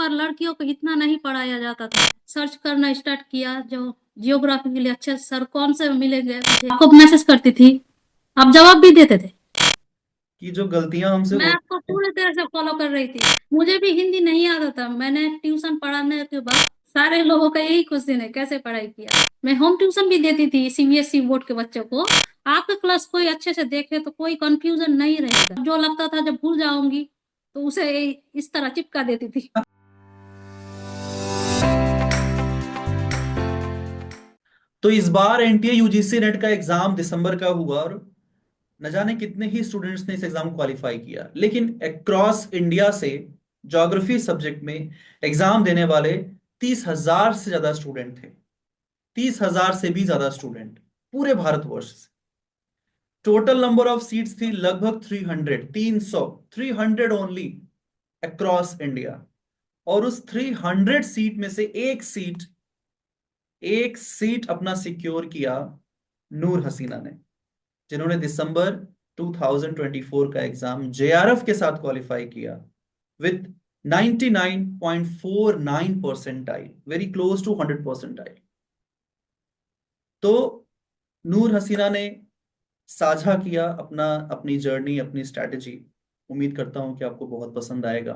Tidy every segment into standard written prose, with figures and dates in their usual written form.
पर लड़कियों को इतना नहीं पढ़ाया जाता था। सर्च करना स्टार्ट किया, जो जियोग्राफी के लिए अच्छे सर कौन से मिलेंगे, आपको मैसेज करती थी, आप जवाब भी देते थे। कि जो गलतियां हमसे मैं हो आपको पूरी तरह से फॉलो कर रही थी। मुझे भी हिंदी नहीं आता था। मैंने ट्यूशन पढ़ाने के बाद सारे लोगों का यही क्वेश्चन है, कैसे पढ़ाई किया। मैं होम ट्यूशन भी देती थी सीबीएसई बोर्ड के बच्चों को। आपका क्लास कोई अच्छे से देखे तो कोई कंफ्यूजन नहीं रहेगा। जो लगता था जब भूल जाऊंगी तो उसे इस तरह चिपका देती थी। तो इस बार एनटीए यूजीसी नेट का एग्जाम दिसंबर का हुआ और न जाने कितने ही स्टूडेंट्स ने इस एग्जाम को क्वालिफाई किया, लेकिन अक्रॉस इंडिया से ज्योग्राफी सब्जेक्ट में एग्जाम देने वाले 30,000 से ज्यादा स्टूडेंट थे। 30,000 से भी ज्यादा स्टूडेंट पूरे भारतवर्ष से। टोटल नंबर ऑफ सीट्स थी लगभग 300 ओनली अक्रॉस इंडिया। और उस 300 सीट में से एक सीट अपना सिक्योर किया नूर हसीना ने, जिन्होंने दिसंबर 2024 का एग्जाम जेआरएफ के साथ क्वालिफाई किया with 99.49 percentile, very close to 100 percentile. तो नूर हसीना ने साझा किया अपनी जर्नी, अपनी स्ट्रैटेजी। उम्मीद करता हूं कि आपको बहुत पसंद आएगा।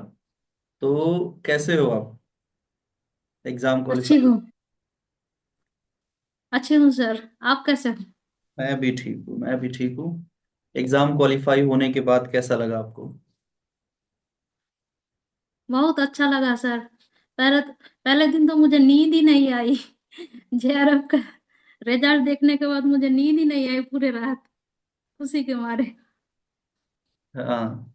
तो कैसे हो आप? एग्जाम अच्छी क्वालिफाई? हूँ। अच्छी हूँ सर, आप कैसे हो? मैं भी ठीक हूँ। एग्जाम क्वालिफाई होने के बाद कैसा लगा आपको? बहुत अच्छा लगा सर। पहले पहले दिन तो मुझे नींद ही नहीं आई। जेआरएफ का रिजल्ट देखने के बाद मुझे नींद ही नहीं आई पूरे रात, खुशी के मारे। हाँ,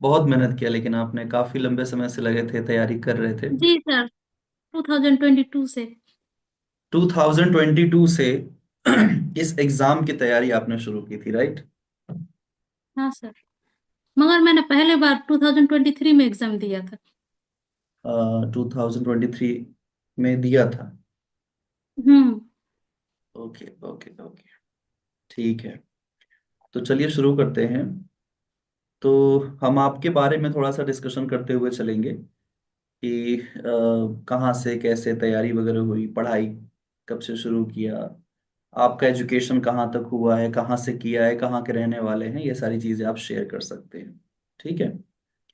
बहुत मेहनत किया, लेकिन आपने काफी लंबे समय से लगे थे, तैयारी कर रहे थे। जी सर, 2022 से। 2022 से इस एग्जाम की तैयारी आपने शुरू की थी, राइट? हाँ सर, मगर मैंने पहले बार 2023 में एग्जाम दिया था। 2023 में दिया था। हम्म। ओके ओके ओके, ठीक है। तो चलिए शुरू करते हैं। तो हम आपके बारे में थोड़ा सा डिस्कशन करते हुए चलेंगे कि कहाँ से कैसे तैयारी वगैरह हुई, पढ़ाई कब से शुरू किया, आपका एजुकेशन कहाँ तक हुआ है, कहाँ से किया है, कहाँ के रहने वाले हैं, ये सारी चीज़ें आप शेयर कर सकते हैं। ठीक है?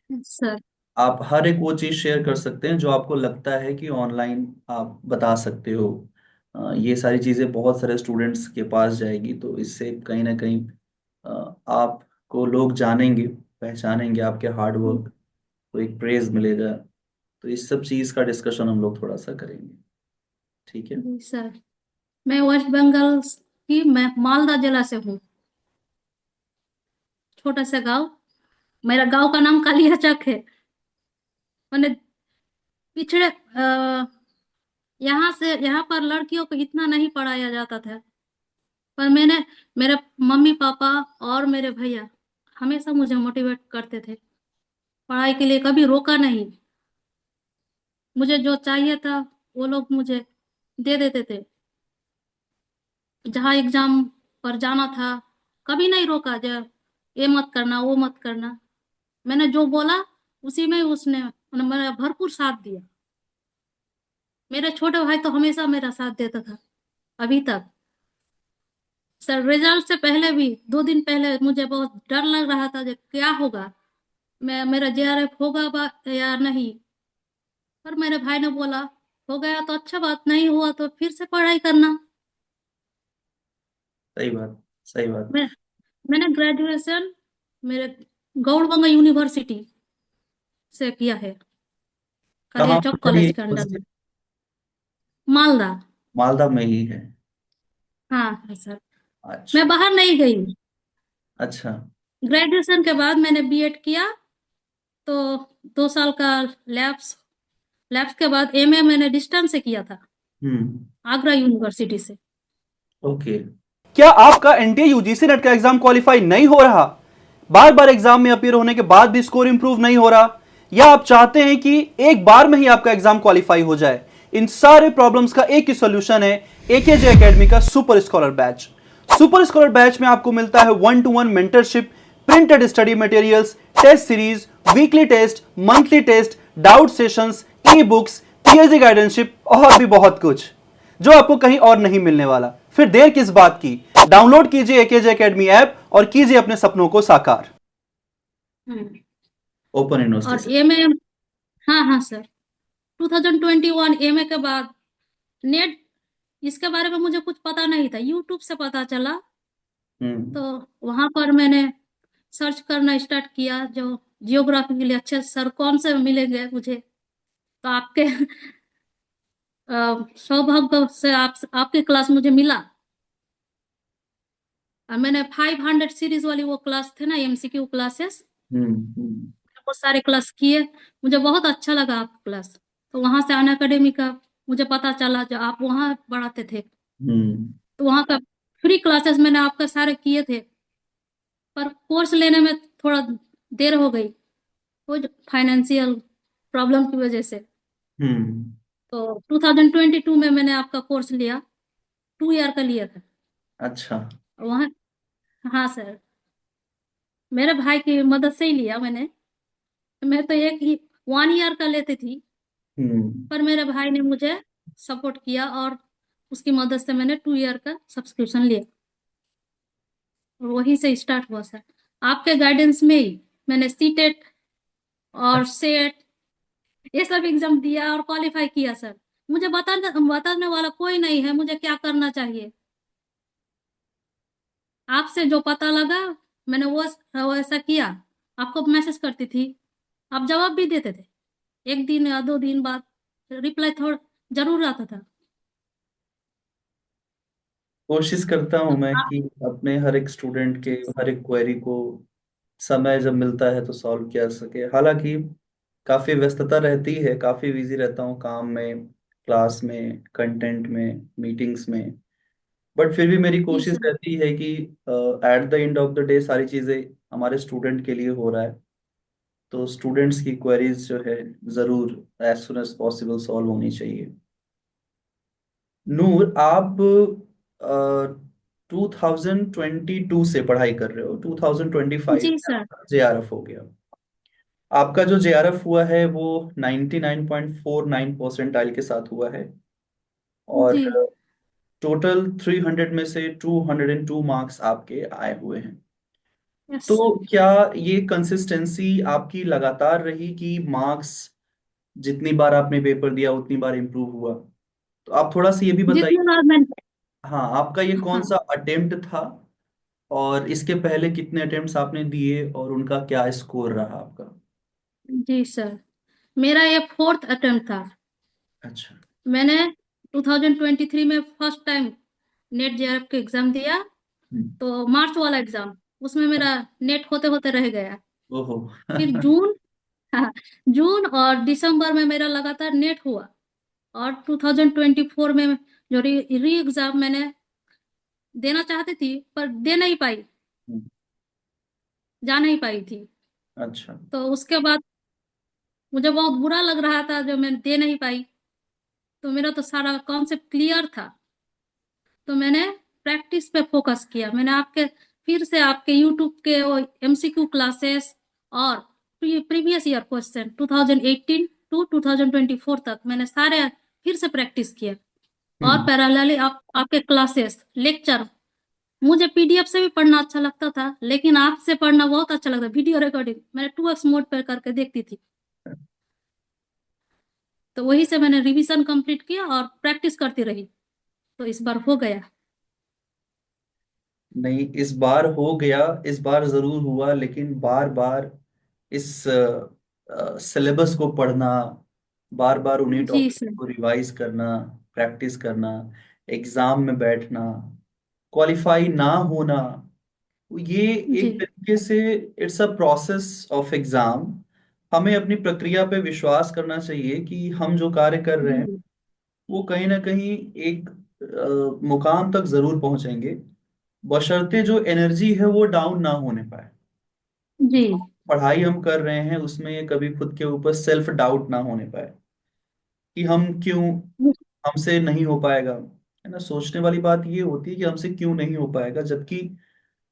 सर। आप हर एक वो चीज़ शेयर कर सकते हैं जो आपको लगता है कि ऑनलाइन आप बता सकते हो। ये सारी चीज़ें बहुत सारे स्टूडेंट्स के पास जाएगी, तो इससे कहीं ना कहीं आपको लोग जानेंगे, पहचानेंगे आपके हार्ड वर्क, तो एक प्रेज मिलेगा। तो इस सब चीज़ का डिस्कशन हम लोग थोड़ा सा करेंगे। ठीक है? जी सर, मैं वेस्ट बंगाल की, मैं मालदा जिला से हूँ। छोटा सा गांव, मेरा गांव का नाम कालियाचक है। मैंने पिछड़े यहाँ से, यहाँ पर लड़कियों को इतना नहीं पढ़ाया जाता था। पर मैंने, मेरे मम्मी पापा और मेरे भैया हमेशा मुझे मोटिवेट करते थे, पढ़ाई के लिए कभी रोका नहीं। मुझे जो चाहिए था वो लोग मुझे दे देते थे। जहाँ एग्जाम पर जाना था कभी नहीं रोका, जो ये मत करना वो मत करना। मैंने जो बोला उसी में उसने मेरा भरपूर साथ दिया। मेरे छोटे भाई तो हमेशा मेरा साथ देता था अभी तक। सर, रिजल्ट से पहले भी 2 दिन पहले मुझे बहुत डर लग रहा था कि क्या होगा, मैं मेरा जेआरएफ होगा या नहीं। पर मेरे भाई ने बोला हो गया तो अच्छा बात, नहीं हुआ तो फिर से पढ़ाई करना। सही बात, सही बात। मैं मैंने ग्रेजुएशन मेरे गौड़बंगा यूनिवर्सिटी से किया है, कहाँ कालियाचौक पर है ये कॉलेज के अंडर में। यूनिवर्सिटी? मालदा। मालदा में ही है? हाँ हाँ सर, मैं अच्छा। बाहर नहीं गई। अच्छा। ग्रेजुएशन के बाद मैंने बीएड किया, तो 2 साल का लैब्स लैब्स के बाद एमए मैंने डिस्टेंस से किया था, हम्म। आगरा यूनिवर्सिटी से। ओके। क्या आपका एनटीए यूजीसी नेट का एग्जाम क्वालिफाई नहीं हो रहा? बार बार एग्जाम में अपीयर होने के बाद भी स्कोर इंप्रूव नहीं हो रहा? या आप चाहते हैं कि एक बार में ही आपका एग्जाम क्वालिफाई हो जाए? इन सारे प्रॉब्लम्स का एक ही सॉल्यूशन है, एकेजे एकेडमी का super scholar batch. Super scholar batch में आपको मिलता है 1-to-1 mentorship, printed study materials, test series, weekly test, monthly test, doubt sessions, E books, PhD guidanceship और भी बहुत कुछ जो आपको कहीं और नहीं मिलने वाला। फिर देर किस बात की, डाउनलोड कीजिए एकेजे एकेडमी ऐप और कीजिए अपने सपनों को साकार। हम्म। ओपन यूनिवर्सिटी और से। एमए, हाँ हाँ सर, 2021 एमए के बाद नेट, इसके बारे में मुझे कुछ पता नहीं था, यूट्यूब से पता चला। हम्म। तो वहां पर मैंने सर्च करना स्टार्ट किया, जो जियोग्राफी के लिए अच्छे सर कौन से मिलेंगे मुझे। तो आपके सौभाग्य से आपकी क्लास मुझे मिला। और मैंने 500 सीरीज वाली वो क्लास थे ना, एमसीक्यू क्लासेस, हम्म। हम्म। बहुत सारे क्लास किए। मुझे बहुत अच्छा लगा आपका क्लास। तो वहां से अन अकेडमी का मुझे पता चला, जो आप वहां पढ़ाते थे। हम्म। तो वहां का फ्री क्लासेस मैंने आपका सारे किए थे। पर कोर्स लेने में थोड़ा देर हो गई, कुछ फाइनेंशियल प्रॉब्लम की वजह से। हम्म। तो 2022 में मैंने आपका कोर्स लिया, 2 ईयर का लिया था अच्छा। वहाँ। हाँ सर, मेरे भाई की मदद से ही लिया मैंने। मैं तो एक ही 1 ईयर का लेती थी, हम्म। पर मेरे भाई ने मुझे सपोर्ट किया और उसकी मदद से मैंने 2 ईयर का सब्सक्रिप्शन लिया। और वहीं से स्टार्ट हुआ सर, आपके गाइडेंस में ही मैंने सीटेट और सेट ये सब एग्जाम दिया और क्वालिफाई किया सर। मुझे बताने वाला कोई नहीं है मुझे क्या करना चाहिए। आपसे जो पता लगा मैंने वो ऐसा किया। आपको मैसेज करती थी, आप जवाब भी देते थे, 1 दिन या 2 दिन बाद रिप्लाई थोड़ा जरूर आता था। कोशिश करता तो हूँ मैं आ, कि अपने हर एक स्टूडेंट के हर एक क्वेरी को समय जब मिलता है तो सॉल्व किया जा सके। हालांकि काफी व्यस्तता रहती है, काफी बिजी रहता हूँ काम में, क्लास में, कंटेंट में, मीटिंग्स में। बट फिर भी मेरी जी कोशिश सर। रहती है कि at the end of the day सारी चीजें हमारे स्टूडेंट के लिए हो रहा है। तो स्टूडेंट्स की क्वेरीज जो है जरूर as soon as possible solve होनी चाहिए। नूर, आप 2022 से पढ़ाई कर रहे हो, 2025 जी में सर। आपका जेआरएफ हो गया। आपका जो जेआरएफ हुआ है वो 99.49 परसेंटाइल के साथ हुआ है। और जी। टोटल 300 में से 202 मार्क्स आपके आए हुए हैं। यस तो सर। क्या ये कंसिस्टेंसी आपकी लगातार रही कि मार्क्स जितनी बार आपने पेपर दिया उतनी बार इम्प्रूव हुआ? तो आप थोड़ा सा ये भी जितनी बताइए। बार मैं, हाँ, आपका ये कौन सा हाँ अटेम्प्ट था और इसके पहले कितने अटेम्प्ट्स आपने दिए और उनका क्या स्कोर रहा आपका? जी सर, मेरा ये 4th अटेम्प्ट था। अच्छा। मैंने 2023 में फर्स्ट टाइम नेट जेआरएफ का एग्जाम दिया। हम्म। तो मार्च वाला एग्जाम, उसमें मेरा नेट होते होते रह गया। ओहो। फिर जून, हाँ, जून और दिसंबर में मेरा लगातार नेट हुआ। और 2024 में जो री एग्जाम मैंने देना चाहती थी पर दे नहीं पाई, जा नहीं पाई थी। अच्छा। तो उसके बाद मुझे बहुत बुरा लग रहा था जो मैं दे नहीं पाई। तो मेरा तो सारा कॉन्सेप्ट क्लियर था। तो मैंने प्रैक्टिस पे फोकस किया। मैंने आपके फिर से आपके यूट्यूब के वो एमसीक्यू क्लासेस और प्रीवियस ईयर क्वेश्चन 2018 टू 2024 तक मैंने सारे फिर से प्रैक्टिस किया। और हम्म। पैरेलली आपके क्लासेस लेक्चर, मुझे पीडीएफ से भी पढ़ना अच्छा लगता था, लेकिन आपसे पढ़ना बहुत अच्छा लगता। वीडियो रिकॉर्डिंग मैंने 2x मोड पर करके देखती थी। तो वही से मैंने रिवीजन कंप्लीट किया और प्रैक्टिस करती रही। तो इस बार हो गया। नहीं, इस बार हो गया, इस बार जरूर हुआ, लेकिन बार बार इस सिलेबस को पढ़ना, बार बार उन्हीं जी टॉपिक सर। को रिवाइज करना, प्रैक्टिस करना, एग्जाम में बैठना, क्वालिफाई ना होना, ये जी एक तरीके से it's a process of exam. हमें अपनी प्रक्रिया पे विश्वास करना चाहिए कि हम जो कार्य कर रहे हैं जी वो कहीं ना कहीं एक मुकाम तक जरूर पहुंचेंगे, बशर्ते जो एनर्जी है वो डाउन ना होने पाए। जी पढ़ाई हम कर रहे हैं उसमें ये कभी खुद के ऊपर सेल्फ डाउट ना होने पाए कि हम क्यों, हमसे नहीं हो पाएगा, है ना। सोचने वाली बात ये होती है कि हमसे क्यों नहीं हो पाएगा, जबकि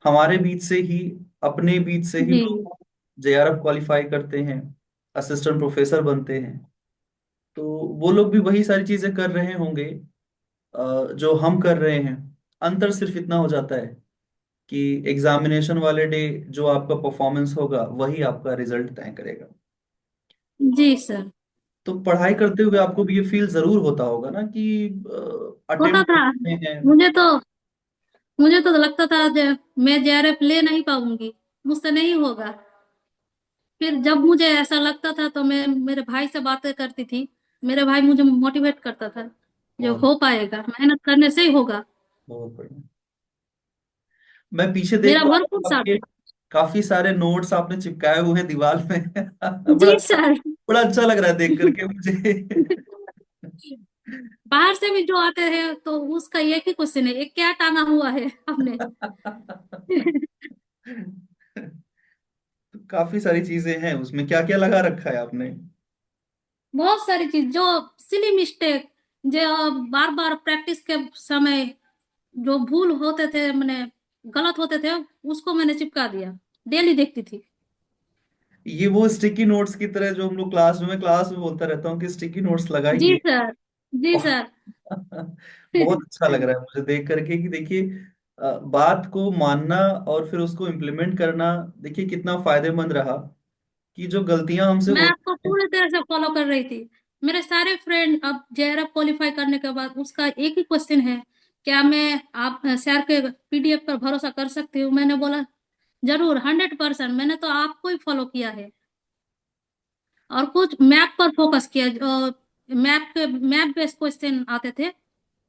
हमारे बीच से ही, अपने बीच से ही जी लोग जेआरएफ क्वालिफाई करते हैं, असिस्टेंट प्रोफेसर बनते हैं, तो वो लोग भी वही सारी चीजें कर रहे होंगे जो हम कर रहे हैं। अंतर सिर्फ इतना हो जाता है कि एग्जामिनेशन वाले डे जो आपका परफॉर्मेंस होगा वही आपका रिजल्ट तय करेगा। जी सर। तो पढ़ाई करते हुए आपको भी ये फील जरूर होता होगा ना कि होता अटेम्प्ट था। हैं। मुझे तो मुझे तो लगता था मैं जेआरएफ ले नहीं पाऊंगी, मुझसे नहीं होगा। फिर जब मुझे ऐसा लगता था तो मैं मेरे भाई से बातें करती थी। मेरे भाई मुझे मोटिवेट करता था, जो बहुत हो पाएगा, मेहनत करने से ही होगा। बहुत बढ़िया। मैं पीछे देख मेरा पा रहा भरपूर हूँ साथ आपके था। काफी सारे नोट्स आपने चिपकाए हुए हैं दीवार में। जी सर। बड़ा अच्छा लग रहा है देख करके मुझे। बाहर से भी जो आते हैं तो उसका एक ही क्वेश्चन है, ये क्या टांगा हुआ है आपने? तो काफी सारी चीजें हैं उसमें, क्या क्या लगा रखा है आपने? बहुत सारी चीज जो सिली मिस्टेक, जो बार बार प्रैक्टिस के समय जो भूल होते थे, मैंने गलत होते थे, उसको मैंने चिपका दिया। डेली देखती थी। ये वो स्टिकी नोट्स की तरह जो हम लोग क्लास में बोलता रहता हूँ कि स्टिकी नोट्स जी लगाइए। सर। जी और सर। बहुत अच्छा लग रहा है मुझे देख करके कि देखिए बात को मानना और फिर उसको इम्प्लीमेंट करना, देखिए कितना फायदेमंद रहा कि जो गलतियां हमसे मैं होती आपको हैं। पूरी तरह से फॉलो कर रही थी। मेरे सारे फ्रेंड अब जेआरएफ क्वालिफाई करने के बाद उसका एक ही क्वेश्चन है, क्या मैं आप सर के पीडीएफ पर भरोसा कर सकती हूँ? मैंने बोला जरूर, 100%। मैंने तो आपको ही फॉलो किया है। और कुछ मैप पर फोकस किया, जो मैप बेस्ड क्वेश्चन आते थे,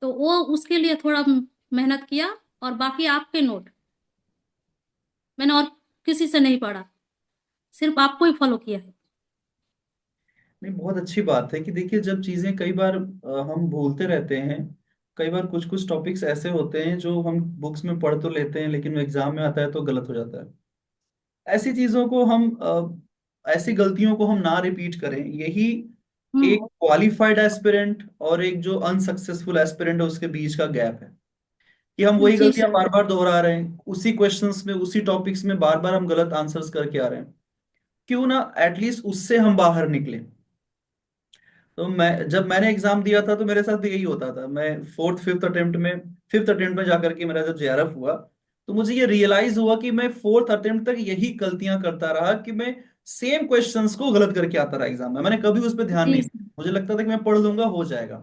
तो वो उसके लिए थोड़ा मेहनत किया। और बाकी आपके नोट मैंने और किसी से नहीं पढ़ा, सिर्फ आपको ही फॉलो किया है। नहीं, बहुत अच्छी बात है कि देखिए जब चीजें कई बार हम भूलते रहते हैं। कई बार कुछ कुछ टॉपिक्स ऐसे होते हैं जो हम बुक्स में पढ़ तो लेते हैं लेकिन एग्जाम में आता है तो गलत हो जाता है। ऐसी चीजों को हम ऐसी गलतियों को हम ना रिपीट करें, यही एक हम्म। क्वालिफाइड एस्पिरेंट और एक जो अनसक्सेसफुल एस्पिरेंट है उसके बीच का गैप है कि हम वही जी गलतियां सर। बार बार दोहरा रहे हैं, उसी क्वेश्चंस में उसी टॉपिक्स में बार बार हम गलत आंसर्स करके आ रहे हैं। क्यों ना एटलीस्ट उससे हम बाहर निकले। तो मैं जब मैंने एग्जाम दिया था तो मेरे साथ भी यही होता था। मैं फिफ्थ अटेम्प्ट में जाकर के मेरा जब जेआरएफ हुआ, तो मुझे ये रियलाइज हुआ कि मैं फोर्थ अटेम्प्ट तक यही गलतियां करता रहा कि मैं सेम क्वेश्चंस को गलत करके आता रहा एग्जाम में। मैंने कभी उस पर ध्यान नहीं जी दिया, सर। मुझे लगता था कि मैं पढ़ लूंगा हो जाएगा।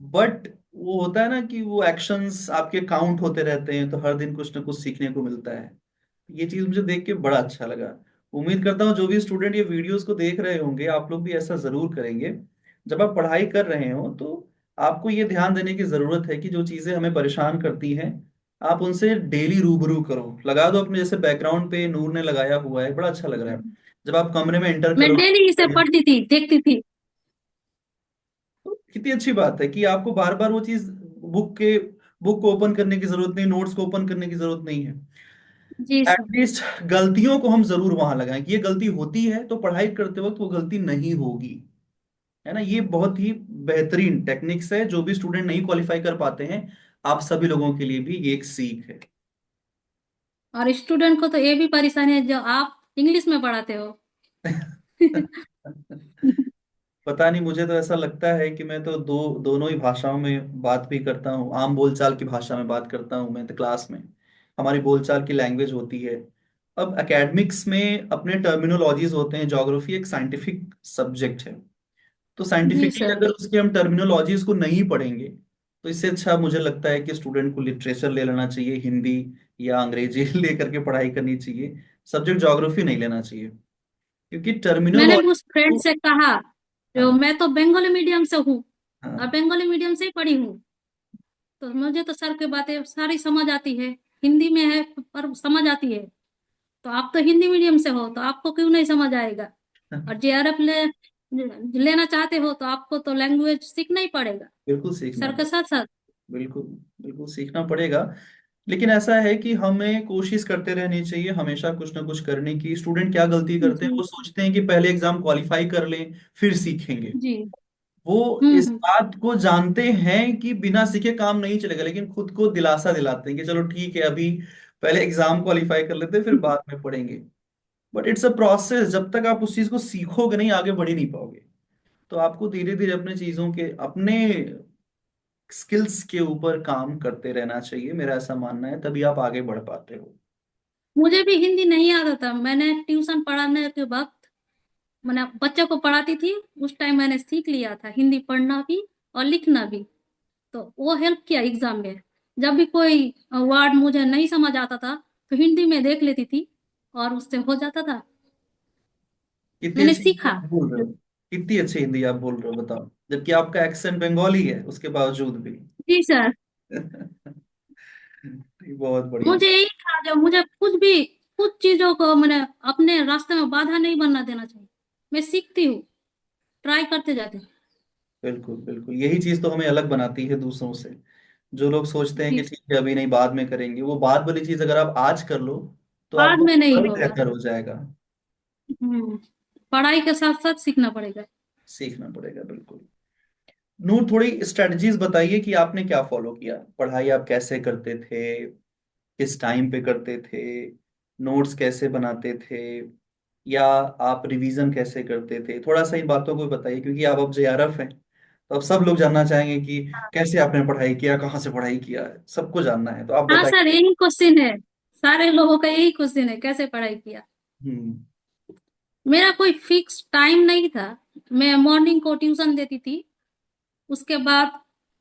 बट वो होता है ना कि वो एक्शंस आपके काउंट होते रहते हैं, तो हर दिन कुछ ना कुछ सीखने को मिलता है। ये चीज मुझे देख के बड़ा अच्छा लगा। उम्मीद करता हूँ जो भी स्टूडेंट ये वीडियोस को देख रहे होंगे आप लोग भी ऐसा जरूर करेंगे। जब आप पढ़ाई कर रहे हो तो आपको ये ध्यान देने की जरूरत है कि जो चीजें हमें परेशान करती हैं आप उनसे डेली रूबरू करो। लगा दो अपने, जैसे बैकग्राउंड पे नूर ने लगाया हुआ है, बड़ा अच्छा लग रहा है। जब आप कमरे में एंटर मैं करो डेली इसे पढ़ती थी, देखती थी। तो कितनी अच्छी बात है कि आपको बार बार वो चीज बुक के बुक को ओपन करने की जरूरत नहीं, नोट्स को ओपन करने की जरूरत नहीं है। जी सर। एटलीस्ट गलतियों को हम जरूर वहां लगाएं कि ये गलती होती है तो पढ़ाई करते वक्त वो गलती नहीं होगी। है ना, ये बहुत ही बेहतरीन टेक्निक्स है जो भी स्टूडेंट नहीं क्वालिफाई कर पाते हैं, आप सभी लोगों के लिए भी ये एक सीख है। और स्टूडेंट को तो ये भी परेशानी है जो आप इंग्लिश में पढ़ाते हो। पता नहीं, मुझे तो ऐसा लगता है कि मैं तो दोनों ही भाषाओं में बात भी करता हूँ। आम बोलचाल की भाषा में बात करता हूँ मैं तो क्लास में, हमारी बोलचाल की लैंग्वेज होती है। अब एकेडमिक्स में अपने टर्मिनोलॉजीज होते हैं, ज्योग्राफी एक साइंटिफिक सब्जेक्ट है। तो जी साइंटिफिकली सर। अगर उसके हम टर्मिनोलॉजीज को नहीं पढ़ेंगे तो इससे अच्छा मुझे लगता है कि स्टूडेंट को लिटरेचर ले लेना चाहिए, हिंदी या अंग्रेजी लेकर के पढ़ाई करनी चाहिए। सब्जेक्ट ज्योग्राफी नहीं लेना चाहिए क्योंकि मैंने भी उस टर्मिनोलॉजी फ्रेंड को। से कहा, जो हाँ मैं तो बंगाली मीडियम से हूँ और हाँ बंगाली मीडियम से ही पढ़ी हूँ, तो मुझे तो सर की बातें सारी समझ आती है। हिंदी में है पर समझ आती है। तो आप तो हिंदी मीडियम से हो, तो आपको क्यों नहीं समझ आएगा? और जेआरएफ लेना चाहते हो तो आपको तो लैंग्वेज सीखना ही पड़ेगा, बिल्कुल सीखना सर के साथ साथ। बिल्कुल बिल्कुल सीखना पड़ेगा। लेकिन ऐसा है कि हमें कोशिश करते रहनी चाहिए हमेशा कुछ ना कुछ करने की। स्टूडेंट क्या गलती करते हैं, जी। वो सोचते हैं कि पहले एग्जाम क्वालिफाई कर लें फिर सीखेंगे। जी। वो इस हम्म। बात को जानते हैं कि बिना सीखे काम नहीं चलेगा, लेकिन खुद को दिलासा दिलाते हैं कि चलो ठीक है, अभी पहले एग्जाम क्वालिफाई कर लेते हैं फिर बाद में पढ़ेंगे। बट इट्स अ प्रोसेस, जब तक आप उस चीज को सीखोगे नहीं आगे बढ़ ही नहीं पाओगे। तो आपको धीरे धीरे अपने चीजों के, अपने स्किल्स के ऊपर काम करते रहना चाहिए, मेरा ऐसा मानना है, तभी आप आगे बढ़ पाते हो। मुझे भी हिंदी नहीं आता था। मैंने ट्यूशन पढ़ाने के वक्त मैंने बच्चों को पढ़ाती थी, उस टाइम मैंने सीख लिया था हिंदी पढ़ना भी और लिखना भी। तो वो हेल्प किया एग्जाम में। जब भी कोई वर्ड मुझे नहीं समझ आता था तो हिंदी में देख लेती थी और उससे हो जाता था। कितनी मैंने अच्छी हिंदी सीखा। आप बोल रहे हो, कितनी अच्छी हिंदी आप बोल रहे हो, बताओ, जबकि आपका एक्सेंट बंगाली है उसके बावजूद भी। जी सर। बहुत बढ़िया। मुझे यही था, जो मुझे कुछ चीजों को मैंने अपने रास्ते में बाधा नहीं बनना देना चाहिए। मैं सीखती हूँ, ट्राई करते जाती हूँ। बिल्कुल बिल्कुल, यही चीज तो हमें अलग बनाती है दूसरों से। जो लोग सोचते हैं जी कि सर। ठीक है अभी नहीं बाद में करेंगे, वो बाद वाली चीज अगर आप आज कर लो तो बाद आपका में नहीं कल होगा। बेहतर हो जाएगा। हम्म। पढ़ाई के साथ साथ सीखना पड़ेगा। सीखना पड़ेगा बिल्कुल। नूर, थोड़ी स्ट्रेटजीज बताइए कि आपने क्या फॉलो किया, पढ़ाई आप कैसे करते थे, किस टाइम पे करते थे, नोट्स कैसे बनाते थे, या आप रिवीजन कैसे करते थे, थोड़ा सा इन बातों को बताइए, क्योंकि आप अब जेआरएफ हैं। तो अब सब लोग जानना चाहेंगे कि कैसे आपने पढ़ाई किया, कहाँ से पढ़ाई किया है, सबको जानना है, तो आप हाँ बताइए। सर, यही क्वेश्चन है। सारे लोगों का यही क्वेश्चन है, कैसे पढ़ाई किया। हम्म। मेरा कोई फिक्स टाइम नहीं था। मैं मॉर्निंग को ट्यूशन देती थी। उसके बाद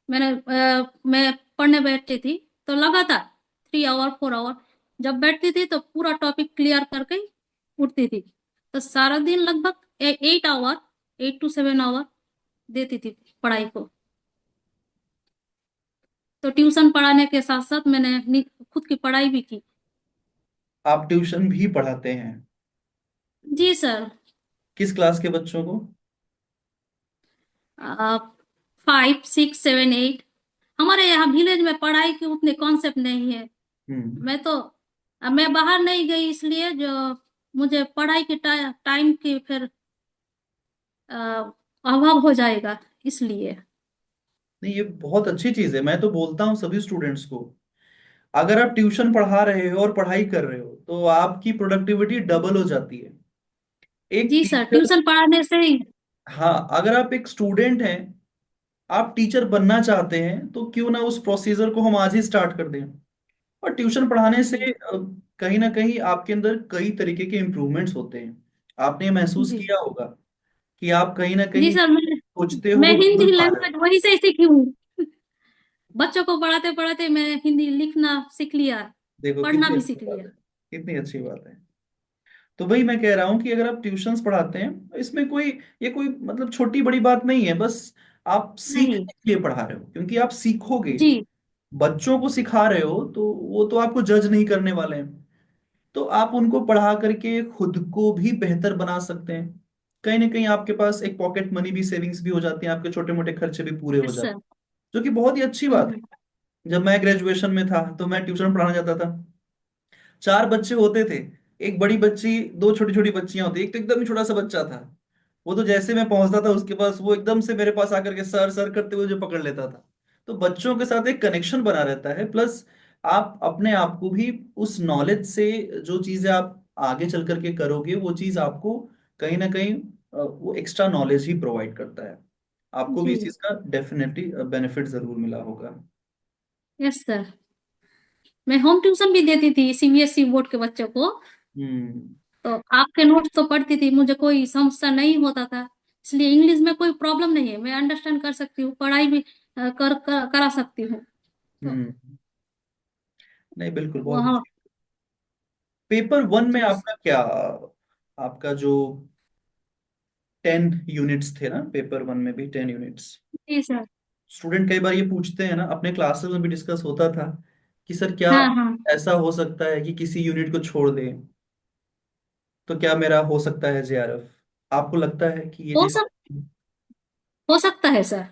मैं पढ़ने बैठती थी। तो लगातार 3 आवर 4 आवर जब बैठती थी तो पूरा टॉपिक क्लियर करके उठती थी। तो सारा दिन लगभग 8 आवर, 8 to 7 आवर देती थी पढ़ाई को। तो ट्यूशन पढ़ाने के साथ साथ मैंने खुद की पढ़ाई भी की। आप ट्यूशन भी पढ़ाते हैं? जी सर। किस क्लास के बच्चों को? 5 6 7 8। हमारे यहाँ विलेज में पढ़ाई के उतने कॉन्सेप्ट नहीं है। हम्म। मैं तो मैं बाहर नहीं गई, इसलिए जो मुझे पढ़ाई के टाइम की फिर अ, अभाव हो जाएगा, इसलिए। नहीं, ये बहुत अच्छी चीज है, मैं तो बोलता हूँ सभी स्टूडेंट्स को, अगर आप ट्यूशन पढ़ा रहे हो और पढ़ाई कर रहे हो तो आपकी प्रोडक्टिविटी डबल हो जाती है। एक जी सर, टीचर, ट्यूशन पढ़ाने से ही। हाँ, अगर आप एक स्टूडेंट हैं, आप टीचर बनना चाहते हैं, तो क्यों ना उस प्रोसीजर को हम आज ही स्टार्ट कर दें। और ट्यूशन पढ़ाने से जी। कहीं ना कहीं आपके अंदर कई तरीके के इम्प्रूवमेंट्स होते हैं। आपने ये महसूस जी। किया होगा कि आप कहीं ना जी कहीं सर, सोचते मैं हो हिंदी बोल पा रहे लैंग्वेज हो। वहीं से सीखी हूँ। बच्चों को पढ़ाते पढ़ाते मैं हिंदी लिखना सीख लिया, देखो पढ़ना कितनी भी अच्छी सीख बात लिया। है, कितनी अच्छी बात है। तो वही मैं कह रहा हूँ कि अगर आप ट्यूशंस पढ़ाते हैं, तो इसमें कोई, ये कोई मतलब छोटी बड़ी बात नहीं है, बस आप नहीं। सीखने के लिए पढ़ा रहे हो, क्योंकि आप सीखोगे। जी। बच्चों को सिखा रहे हो तो वो तो आपको जज नहीं करने वाले हैं, तो आप उनको पढ़ा करके खुद को भी बेहतर बना सकते हैं। कहीं ना कहीं आपके पास एक पॉकेट मनी भी, सेविंग्स भी हो जाती है, आपके छोटे मोटे खर्चे भी पूरे हो यस जाते सर। हैं, जो कि बहुत ही अच्छी बात है। हम्म। जब मैं ग्रेजुएशन में था तो मैं ट्यूशन पढ़ाना जाता था। 4 बच्चे होते थे, एक बड़ी बच्ची, 2 छोटी छोटी बच्चियां होती, एक तो एकदम ही छोटा सा बच्चा था। वो तो जैसे मैं पहुंचता था उसके पास, वो एकदम से मेरे पास आकर के सर सर करते हुए जो पकड़ लेता था। तो बच्चों के साथ एक कनेक्शन बना रहता है, प्लस आप अपने आप को भी उस नॉलेज से, जो चीजें आप आगे चल करके करोगे वो चीज आपको कहीं ना कहीं वो एक्स्ट्रा नॉलेज ही प्रोवाइड करता है। आपको भी जी। इस चीज का डेफिनेटली बेनिफिट जरूर मिला होगा। Yes sir. मैं होम ट्यूशन भी देती थी सीबीएसई बोर्ड के बच्चों को। हम्म। तो आपके नोट्स तो पढ़ती थी, मुझे कोई समस्या नहीं होता था। इसलिए इंग्लिश में कोई प्रॉब्लम नहीं है, मैं अंडरस्टैंड कर सकती हूँ, पढ़ाई भी करा सकती हूँ। तो हम्म। नहीं बिल्कुल, बहुत वहाँ। अच्छी। पेपर 1 में जी। आपका क्या, आपका जो 10 यूनिट्स थे ना, पेपर 1 में भी 10 यूनिट्स, जी सर। स्टूडेंट कई बार ये पूछते हैं ना, अपने क्लासेस में भी डिस्कस होता था कि सर क्या हाँ हाँ। ऐसा हो सकता है कि किसी यूनिट को छोड़ दें, तो क्या मेरा हो सकता है जेआरएफ? आपको लगता है कि ये हो चीज सक हो सकता है सर।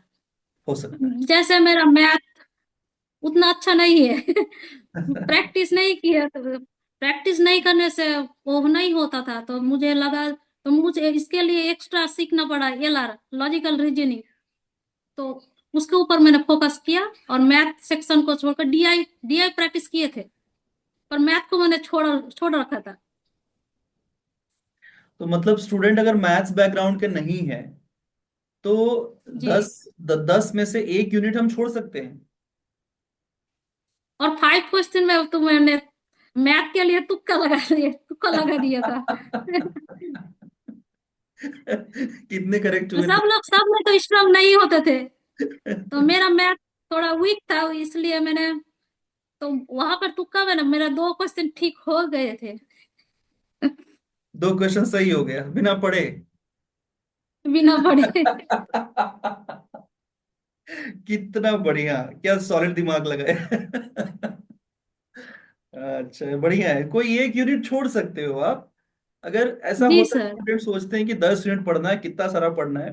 हो सकता है? जैसे मेरा मैथ उतना अच्छा नहीं है। प्रैक्टिस नहीं किया तो प्रैक्टिस नहीं करने से वो नहीं होता था, तो मुझे लगा, तो मुझे इसके लिए एक्स्ट्रा सीखना पड़ा, एलआर, लॉजिकल रीजनिंग। तो उसके ऊपर मैंने फोकस किया और मैथ सेक्शन को छोड़कर डीआई डीआई प्रैक्टिस किए थे। पर मैथ को मैंने छोड़ छोड़ रखा था। तो मतलब स्टूडेंट अगर मैथ्स बैकग्राउंड के नहीं है तो जी। 10 में से एक यूनिट हम छोड़ सकते हैं। और 5 क्वेश्चन में तो मैंने मैथ के लिए तुक्का लगा दिया था। कितने करेक्ट हुए थे? सब में तो स्ट्रांग नहीं होते थे, तो मेरा मैथ थोड़ा वीक था, इसलिए मैंने तो वहां पर तुक्का में ना मेरा 2 क्वेश्चन ठीक हो गए थे। 2 क्वेश्चन सही हो गया बिना पढ़े। बिना पढ़े। कितना बढ़िया, क्या सॉलिड दिमाग लगाए। अच्छा बढ़िया है, कोई एक यूनिट छोड़ सकते हो आप। अगर ऐसा जी होता है, सर। स्टूडेंट सोचते हैं कि 10 यूनिट पढ़ना है, कितना सारा पढ़ना है।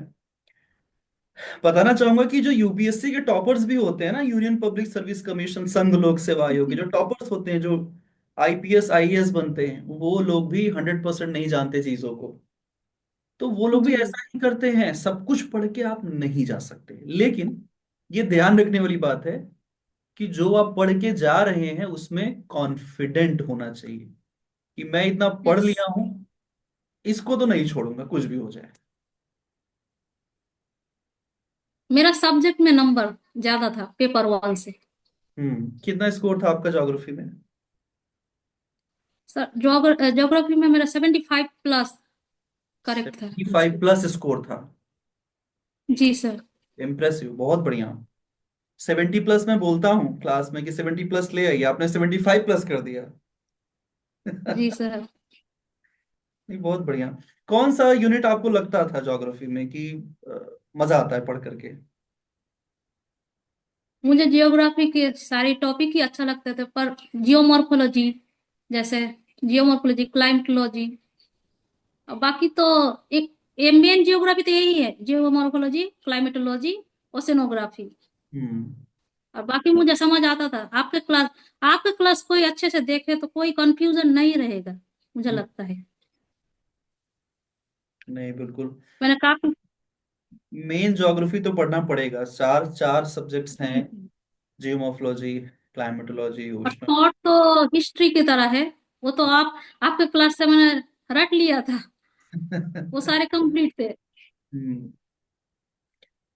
बताना चाहूंगा कि जो यूपीएससी के टॉपर्स भी होते हैं ना, यूनियन पब्लिक सर्विस कमीशन, संघ लोक सेवा आयोग के जो टॉपर्स होते हैं, जो आईपीएस आईएएस बनते हैं, वो लोग भी 100% नहीं जानते चीजों को। तो वो लोग भी जी। ऐसा ही करते हैं, सब कुछ पढ़ के आप नहीं जा सकते। लेकिन ये ध्यान रखने वाली बात है कि जो आप पढ़ के जा रहे हैं उसमें कॉन्फिडेंट होना चाहिए कि मैं इतना पढ़ यस। लिया हूं, इसको तो नहीं छोड़ूंगा कुछ भी हो जाए। मेरा सब्जेक्ट में नंबर ज्यादा था पेपर 1 से। कितना स्कोर था आपका ज्योग्राफी में? सर ज्योग्राफी में मेरा 75 प्लस करेक्ट था। 75+ स्कोर था। जी सर। इम्प्रेसिव, बहुत बढ़िया। 70+ मैं बोलता हूँ क्लास में कि 70+ ले आइए, आपने 75+ कर दिया। जी सर। नहीं, बहुत बढ़िया। कौन सा यूनिट आपको लगता था ज्योग्राफी में कि मजा आता है पढ़ करके? मुझे जियोग्राफी के सारे टॉपिक ही अच्छा लगते थे, पर जियोमॉर्फोलॉजी, जैसे जियोमॉर्फोलॉजी, क्लाइमेटोलॉजी, और बाकी तो एक ये मेन जियोग्राफी तो यही है, जियोमॉर्फोलॉजी, क्लाइमेटोलॉजी, ओशनोग्राफी। हम्म। और बाकी मुझे समझ आता था। आपके क्लास कोई अच्छे से देखे तो कोई कंफ्यूजन नहीं रहेगा, मुझे हम्म, लगता है। नहीं बिल्कुल। मैंने काफी। मेन ज्योग्राफी तो पढ़ना पड़ेगा, चार चार सब्जेक्ट्स हैं। जियोमॉर्फोलॉजी, क्लाइमेटोलॉजी, और ओशन। थॉट तो हिस्ट्री की तरह है, वो तो आपके क्लास से मैंने रट लिया था, वो सारे कंप्लीट थे। हम्म।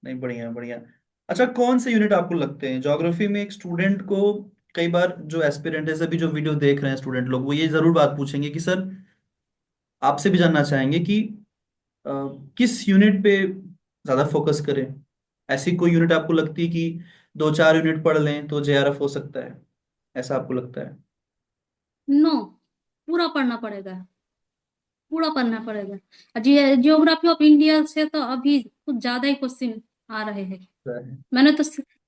नहीं, बढ़िया बढ़िया। अच्छा, कौन से यूनिट आपको लगते हैं ज्योग्राफी में एक स्टूडेंट को? कई बार जो एस्पिरेंट है, सभी जो वीडियो देख रहे हैं स्टूडेंट लोग, वो ये जरूर बात पूछेंगे कि सर, आपसे भी जानना चाहेंगे कि अ, किस यूनिट पे ज्यादा फोकस करें। ऐसी कोई यूनिट आपको लगती है कि 2-4 यूनिट पढ़ लें तो जेआरएफ हो सकता है, ऐसा आपको लगता है? नो, पूरा पढ़ना पड़ेगा, पूरा पढ़ना पड़ेगा। जियोग्राफी ऑफ इंडिया से तो अभी कुछ ज्यादा ही क्वेश्चन आ रहे हैं। है। मैंने तो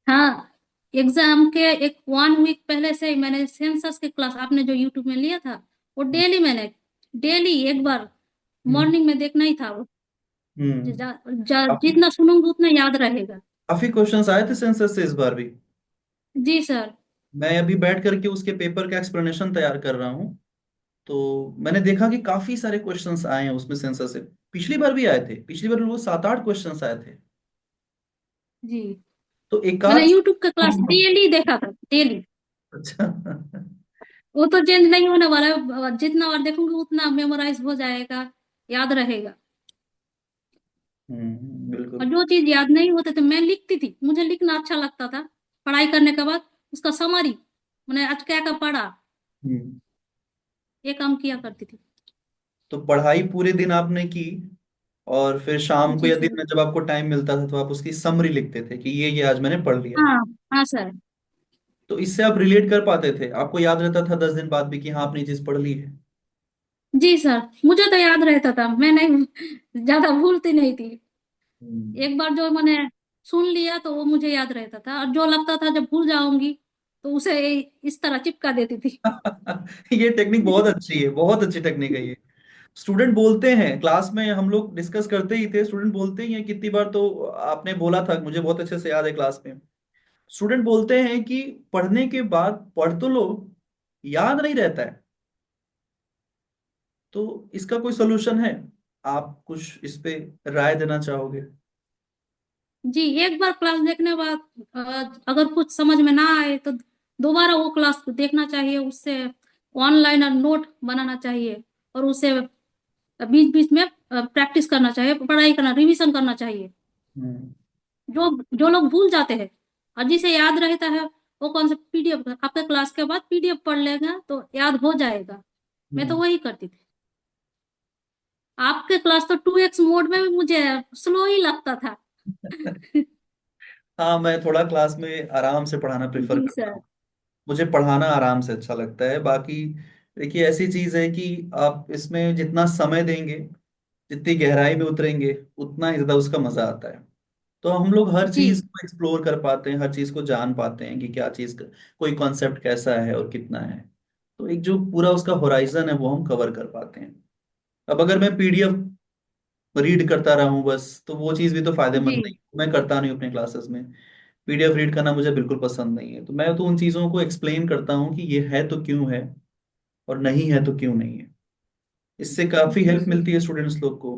हाँ, एग्जाम के एक 1 वीक पहले से ही मैंने सेंसस के क्लास, आपने जो यूट्यूब में लिया था, वो डेली एक बार हम्म। मॉर्निंग में देखना ही था वो। हम्म। काफी जितना सुनूंगी उतना याद रहेगा। काफी क्वेश्चंस आए थे सेंसस से इस बार भी। जी सर। मैं अभी बैठ करके उसके पेपर का एक्सप्लेनेशन तैयार कर रहा हूँ। तो मैंने देखा कि काफी सारे क्वेश्चंस आए हैं उसमें सेंसस से। पिछली बार भी आए थे, पिछली बार वो 7-8 क्वेश्चंस आए थे। जी। तो एक मैंने आध। यूट्यूब का क्लास डेली देखा था, डेली। अच्छा। वो तो चेंज नहीं होने वाला है, जितना बार देखूंगी उतना मेमोराइज हो जाएगा, याद रहेगा। और बिल्कुल। जो चीज याद नहीं होते थे मैं लिखती थी, मुझे लिखना अच्छा लगता था। पढ़ाई करने के बाद उसका समरी, मैंने आज क्या क्या पढ़ा, हम्म। ये काम किया करती थी। तो पढ़ाई पूरे दिन आपने की, और फिर शाम को जी या दिन सर। में जब आपको टाइम मिलता था तो आप उसकी समरी लिखते थे कि ये आज मैंने पढ़ लिया। हाँ। हाँ सर। तो इससे आप रिलेट कर पाते थे, आपको याद रहता था 10 दिन बाद भी कि हाँ, आपने ये चीज पढ़ ली है। जी सर, मुझे तो याद रहता था, मैं नहीं ज्यादा भूलती नहीं थी। हम्म। एक बार जो मैंने सुन लिया तो वो मुझे याद रहता था, और जो लगता था जब भूल जाऊंगी तो उसे इस तरह चिपका देती थी। ये टेक्निक बहुत अच्छी है, बहुत अच्छी टेक्निक है ये। स्टूडेंट बोलते हैं, क्लास में हम लोग डिस्कस करते ही थे, स्टूडेंट बोलते ही हैं कितनी बार, तो आपने बोला था, मुझे बहुत अच्छे से याद है क्लास में। स्टूडेंट बोलते हैं कि पढ़ने के बाद पढ़ तो लो, याद नहीं रहता है। तो इसका कोई सोल्यूशन है? आप कुछ इस पे राय देना चाहोगे? जी, एक बार क्लास देखने के बाद अगर कुछ समझ में ना आए तो दोबारा वो क्लास देखना चाहिए, उससे ऑनलाइन और नोट बनाना चाहिए, और उसे बीच बीच में प्रैक्टिस करना चाहिए, पढ़ाई करना, रिवीजन करना चाहिए। हम्म। जो जो लोग भूल जाते हैं और जिसे याद रहता है, वो कौन सा पीडीएफ आपके क्लास के बाद पीडीएफ पढ़ लेगा तो याद हो जाएगा। मैं तो हम्म। वही करती थी। आपके क्लास तो 2x मोड में भी मुझे स्लो ही लगता था। हाँ, मैं थोड़ा क्लास में आराम से पढ़ाना प्रेफर जी करता सर। हूँ। मुझे पढ़ाना आराम से अच्छा लगता है। बाकी देखिए, ऐसी चीज है कि आप इसमें जितना समय देंगे, जितनी गहराई में उतरेंगे, उतना ही ज्यादा उसका मजा आता है। तो हम लोग हर जी चीज को एक्सप्लोर कर पाते हैं, हर चीज को जान पाते हैं कि क्या चीज कोई कॉन्सेप्ट कैसा है और कितना है। तो एक जो पूरा उसका होराइजन है वो हम कवर कर पाते हैं। अब अगर मैं पीडीएफ रीड करता रहूं बस, तो वो चीज भी तो जी फायदेमंद नहीं। मैं करता नहीं अपने क्लासेस में। पीडीएफ रीड करना मुझे बिल्कुल पसंद नहीं है। तो मैं तो उन चीजों को एक्सप्लेन करता हूँ कि ये है तो क्यों है, और नहीं है तो क्यों नहीं है। इससे काफी जी हेल्प सर। मिलती है स्टूडेंट्स लोग को,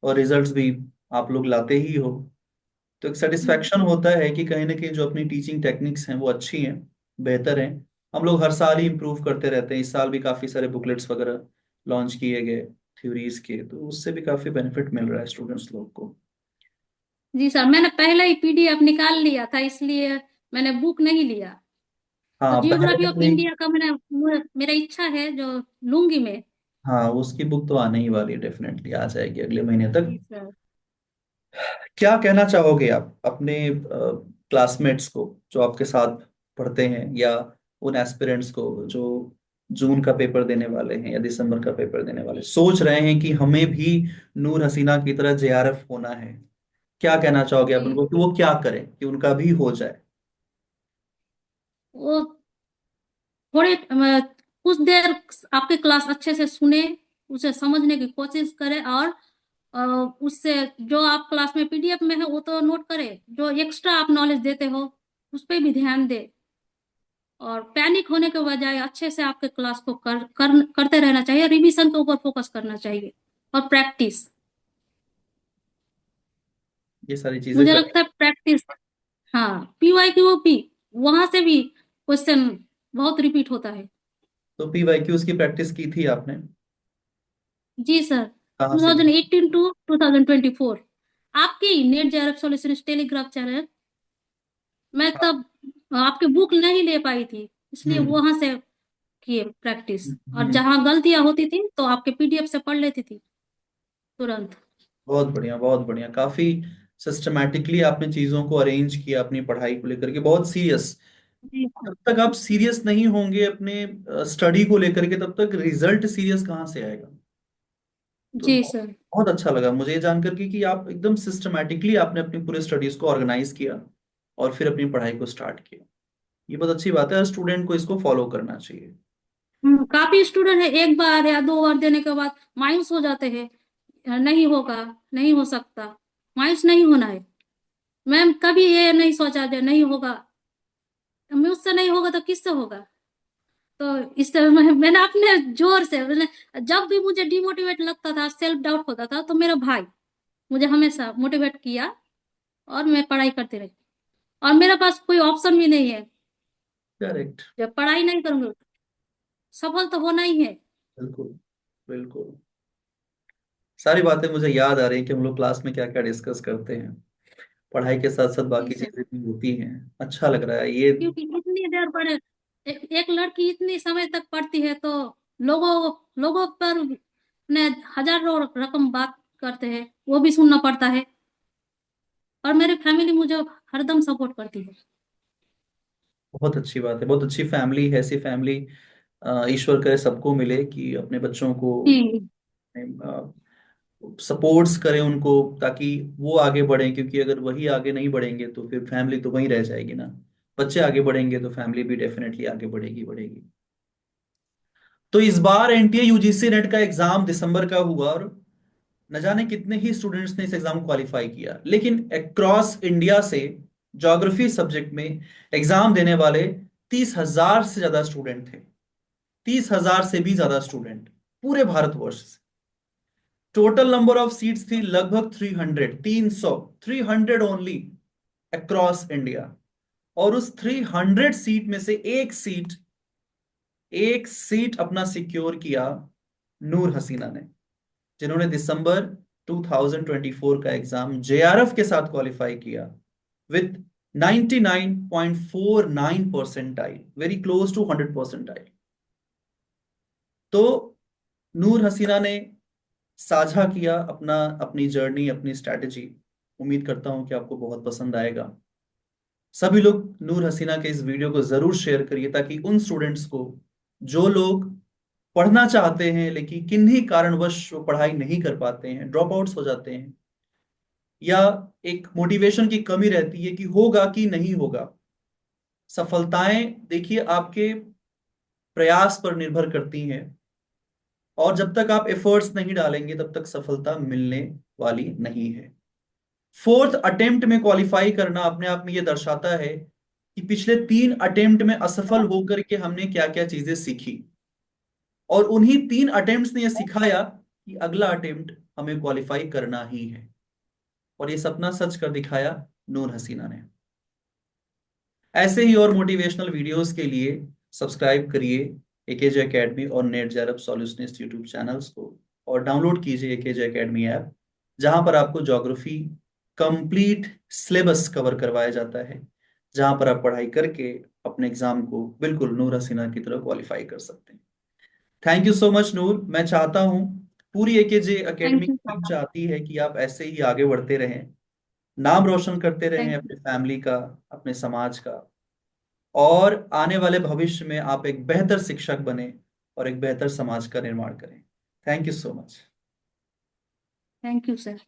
और रिजल्ट्स भी आप लोग लाते ही हो। तो एक सेटिस्फैक्शन जी होता है कि कहीं ना कहीं जो अपनी टीचिंग टेक्निक्स हैं वो अच्छी हैं, बेहतर हैं। हम लोग हर साल ही इम्प्रूव करते रहते हैं। इस साल भी काफी सारे बुकलेट्स वगैरह लॉन्च किए गए थ्योरीज के, तो उससे भी काफी बेनिफिट मिल रहा है स्टूडेंट्स लोग को। जी सर, मैंने पहले ही पीडीएफ निकाल लिया था, इसलिए मैंने बुक नहीं लिया। तो हाँ, जियोग्राफी पहले ऑफ अपने। इंडिया का मेरा इच्छा है जो लूंगी मैं। हाँ, उसकी बुक तो आने ही वाली है, डेफिनेटली आ जाएगी अगले महीने तक। जी सर। क्या कहना चाहोगे आप अपने क्लासमेट्स को जो आपके साथ पढ़ते हैं, या उन एस्पिरेंट्स को जो जून का पेपर देने वाले हैं या दिसंबर का पेपर देने वाले, सोच रहे हैं कि हमें भी नूर हसीना की तरह जेआरएफ होना है? क्या कहना चाहोगे आप जी उनको कि वो क्या करें कि उनका भी हो जाए? वो थोड़े कुछ देर आपके क्लास अच्छे से सुने, उसे समझने की कोशिश करें, और अ, उससे जो आप क्लास में पीडीएफ में है वो तो नोट करें, जो एक्स्ट्रा आप नॉलेज देते हो उस पर भी ध्यान दे। और पैनिक होने के बजाय अच्छे से आपके क्लास को करते रहना चाहिए, रिवीजन के ऊपर फोकस करना चाहिए और प्रैक्टिस। ये सारी चीजें मुझे करें। लगता है प्रैक्टिस। हाँ, पीवाईक्यू भी वहां से भी क्वेश्चन बहुत रिपीट होता है। तो पीवाईक्यूज की प्रैक्टिस की थी आपने? जी सर। कहाँ से की? 2018 टू 2024 आपकी net JRF solution telegraph channel. मैं हाँ। तब आपकी बुक नहीं ले पाई थी, इसलिए हम्म। वहां से किए प्रैक्टिस। और हम्म। जहां गलतियां होती थी तो आपके पीडीएफ से पढ़ लेती थी तुरंत। बहुत बढ़िया, बहुत बढ़िया। काफी सिस्टमैटिकली आपने चीजों को अरेंज किया अपनी पढ़ाई को लेकर के, बहुत सीरियस। जी जब सर। तक आप सीरियस नहीं होंगे अपने स्टडी को लेकर के, तब तक रिजल्ट सीरियस कहाँ से आएगा? तो जी सर। बहुत अच्छा लगा मुझे ये जानकर के कि आप एकदम सिस्टमैटिकली आपने अपनी पूरे स्टडीज को ऑर्गेनाइज किया और फिर अपनी पढ़ाई को स्टार्ट किया। ये बहुत अच्छी बात है, हर स्टूडेंट को इसको फॉलो करना चाहिए। काफी स्टूडेंट है एक बार या दो बार देने के बाद मायूस हो जाते हैं, नहीं होगा, नहीं हो सकता। मायूस नहीं होना है। मैम कभी ये नहीं सोचा जो नहीं होगा, मुझसे नहीं होगा तो किससे होगा। तो इस तरह मैंने अपने जोर से जब भी मुझे डिमोटिवेट लगता था, सेल्फ डाउट होता था, तो मेरा भाई मुझे हमेशा मोटिवेट किया और मैं पढ़ाई करती रही। और मेरे पास कोई ऑप्शन भी नहीं है, करेक्ट। जब पढ़ाई नहीं करूंगी सफल तो होना ही है। बिल्कुल, बिल्कुल। सारी बातें मुझे याद आ रही हैं कि हम लोग क्लास में क्या क्या डिस्कस करते हैं। पढ़ाई के साथ साथ जी बाकी सर। चीजें भी होती हैं। अच्छा लग रहा है ये। क्योंकि इतनी देर पढ़े, एक लड़की इतनी समय तक पढ़ती है तो लोगों लोगों पर ने हजारों रकम बात करते हैं, वो भी सुनना पड़ता है। और मेरी फैमिली मुझे हरदम सपोर्ट करती है। बहुत अच्छी बात है, बहुत अच्छी फैमिली है। ऐसी फैमिली ईश्वर करे सबको मिले कि अपने बच्चों को जी सपोर्ट्स करें उनको, ताकि वो आगे बढ़ें। क्योंकि अगर वही आगे नहीं बढ़ेंगे तो फिर फैमिली तो वहीं रह जाएगी ना। बच्चे आगे बढ़ेंगे तो फैमिली भी डेफिनेटली आगे बढ़ेगी, बढ़ेगी। तो इस बार एनटीए यूजीसी नेट का एग्जाम दिसंबर का हुआ, और न जाने कितने ही स्टूडेंट्स ने इस एग्जाम को क्वालिफाई किया। लेकिन अक्रॉस इंडिया से ज्योग्राफी सब्जेक्ट में एग्जाम देने वाले 30,000 से ज्यादा स्टूडेंट थे। 30,000 से भी ज्यादा स्टूडेंट पूरे भारतवर्ष से। टोटल नंबर ऑफ सीट्स थी लगभग 300, 300, 300 ओनली अक्रॉस इंडिया। और उस 300 सीट में से एक सीट अपना सिक्योर किया नूर हसीना ने। जिन्होंने दिसंबर 2024 का एग्जाम जेआरएफ के साथ क्वालिफाई किया with 99.49 percentile, very close to 100 percentile. तो नूर हसीना ने साझा किया अपनी जर्नी, अपनी स्ट्रैटेजी। उम्मीद करता हूं कि आपको बहुत पसंद आएगा। सभी लोग नूर हसीना के इस वीडियो को जरूर शेयर करिए, ताकि उन स्टूडेंट्स को, जो लोग पढ़ना चाहते हैं लेकिन किन्हीं कारणवश वो पढ़ाई नहीं कर पाते हैं, ड्रॉप आउट्स हो जाते हैं, या एक मोटिवेशन की कमी रहती है कि होगा कि नहीं होगा। सफलताएं देखिए आपके प्रयास पर निर्भर करती हैं, और जब तक आप एफर्ट्स नहीं डालेंगे तब तक सफलता मिलने वाली नहीं है। फोर्थ अटेम्प्ट में क्वालिफाई करना अपने आप में यह दर्शाता है कि पिछले 3 अटेम्प्ट में असफल होकर के हमने क्या क्या चीजें सीखी, और उन्हीं 3 अटेम्प्ट्स ने यह सिखाया कि अगला अटेम्प्ट हमें क्वालिफाई करना ही है। और ये सपना सच कर दिखाया नूर हसीना ने। ऐसे ही और मोटिवेशनल वीडियोस के लिए सब्सक्राइब करिए एकेजे एकेडमी और net JRF solutionist YouTube channels को, और डाउनलोड कीजिए एकेजे एकेडमी ऐप, जहां पर आपको ज्योग्राफी कंप्लीट सिलेबस कवर करवाया जाता है, जहां पर आप पढ़ाई करके अपने एग्जाम को बिल्कुल नूर हसीना की तरह क्वालिफाई कर सकते हैं। Thank you so much Noor. मैं चाहता हूं, पूरी AKJ academy thank you so much. चाहती है कि आप ऐसे ही आगे बढ़ते रहें, नाम रोशन करते रहें थैंक यू। अपने फैमिली का, अपने समाज का, और आने वाले भविष्य में आप एक बेहतर शिक्षक बने और एक बेहतर समाज का निर्माण करें। Thank you so much. Thank you sir.